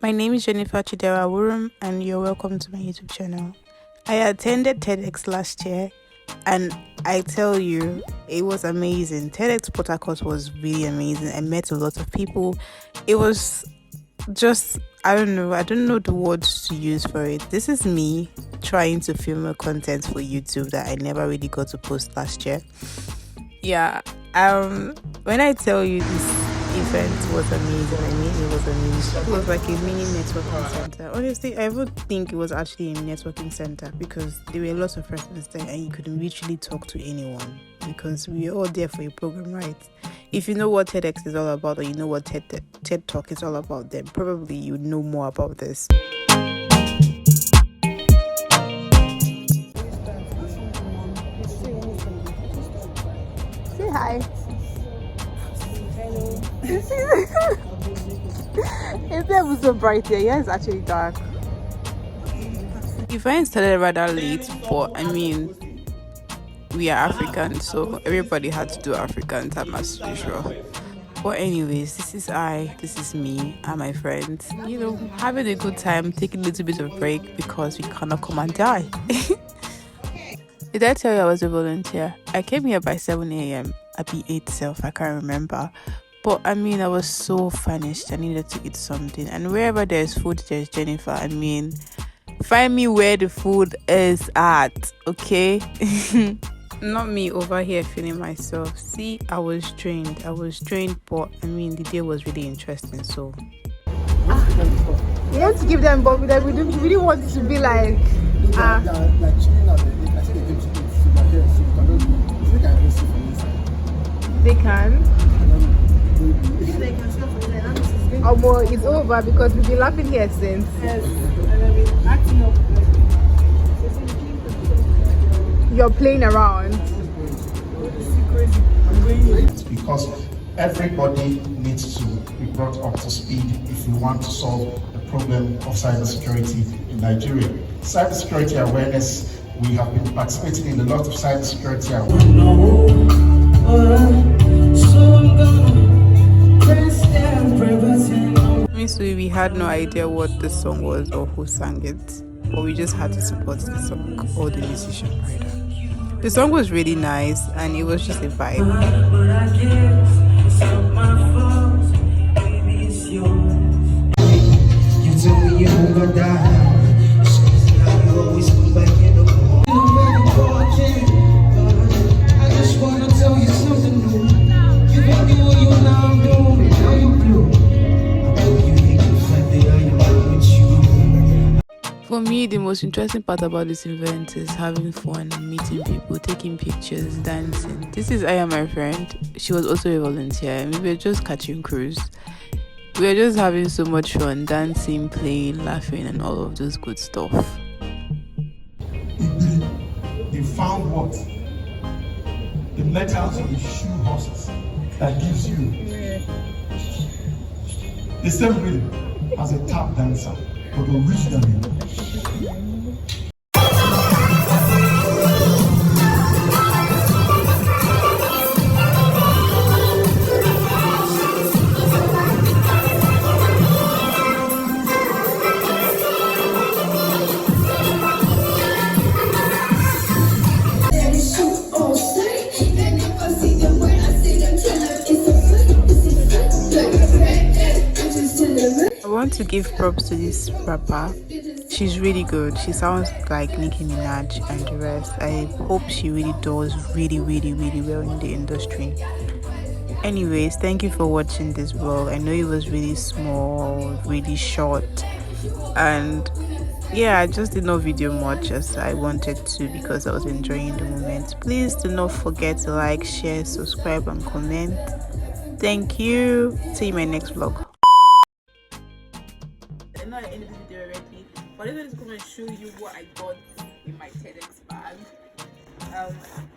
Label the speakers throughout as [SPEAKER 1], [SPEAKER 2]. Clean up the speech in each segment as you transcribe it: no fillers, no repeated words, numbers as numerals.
[SPEAKER 1] My name is Jennifer Chidera Wurum, and you're welcome to my YouTube channel. I attended Tedx last year, and I tell you, it was amazing. Tedx Port-harcourt was really amazing. I met a lot of people. It was just, I don't know the words to use for it. This is me trying to film a content for YouTube that I never really got to post last year. Yeah, when I tell you this event was amazing, I mean it was amazing. It was like a mini networking center. Honestly, I would think it was actually a networking center because there were lots of persons there and you could literally talk to anyone because we were all there for a program, right? If you know what TEDx is all about, or you know what TED Talk is all about, then probably you know more about this. Say hi. Hello. It's never so bright here. Yeah, it's actually dark. The event started rather late, but I mean, we are African, so everybody had to do African time as usual. But anyways, this is me and my friends, having a good time, taking a little bit of break because we cannot come and die. Did I tell you I was a volunteer? I came here by 7 a.m. I'd be 8 self, I can't remember. But I mean, I was so famished. I needed to eat something. And wherever there's food, there's Jennifer. I mean, find me where the food is at, okay? Not me over here feeling myself. See, I was trained, but I mean, the day was really interesting, so. We want to give them, but we really want it to be like. They can. Well, it's over because we've been laughing here since. Yes, and I've been acting up. You're playing around.
[SPEAKER 2] Because everybody needs to be brought up to speed if we want to solve the problem of cybersecurity in Nigeria. Cybersecurity awareness, we have been participating in a lot of cybersecurity awareness.
[SPEAKER 1] We had no idea what the song was or who sang it, but we just had to support the song or the musician rather. The song was really nice and it was just a vibe. For me, the most interesting part about this event is having fun, meeting people, taking pictures, dancing. This is Aya, my friend. She was also a volunteer and we were just catching crews. We were just having so much fun, dancing, playing, laughing and all of those good stuff.
[SPEAKER 2] They found what? The metals on the shoe horses that gives you the same rhythm as a tap dancer, but originally.
[SPEAKER 1] I want to give props to this rapper. She's really good. She sounds like Nicki Minaj and the rest. I hope she really does really well in the industry. Anyways, thank you for watching this vlog. I know it was really small, really short, and yeah, I just did not video much as I wanted to because I was enjoying the moment. Please do not forget to like, share, subscribe and comment. Thank you. See you in my next vlog. I know I ended the video already, but I just going to show you what I got in my Tedx bag. I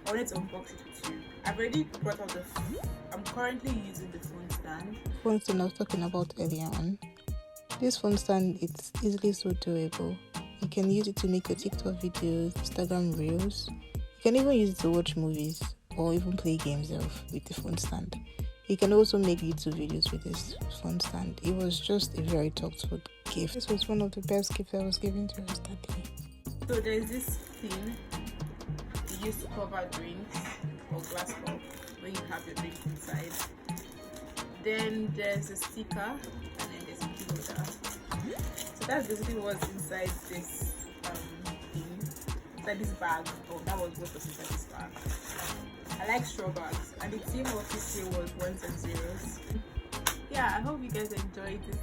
[SPEAKER 1] wanted to unbox it with you. I've already brought out I'm currently using the phone stand. Phone stand I was talking about earlier on. This phone stand, it's easily so durable. You can use it to make your TikTok videos, Instagram reels. You can even use it to watch movies or even play games with the phone stand. You can also make YouTube videos with this phone stand. It was just a very thoughtful gift. This was one of the best gifts I was given to us that day. So there's this thing you use to cover drinks or glass cup when you have your drink inside. Then there's a sticker, and then there's a key holder. So that's basically what's inside this thing, inside this bag. Oh, that was what was inside this bag. I like straw bags, and the theme of this year was ones and zeros. Yeah, I hope you guys enjoyed this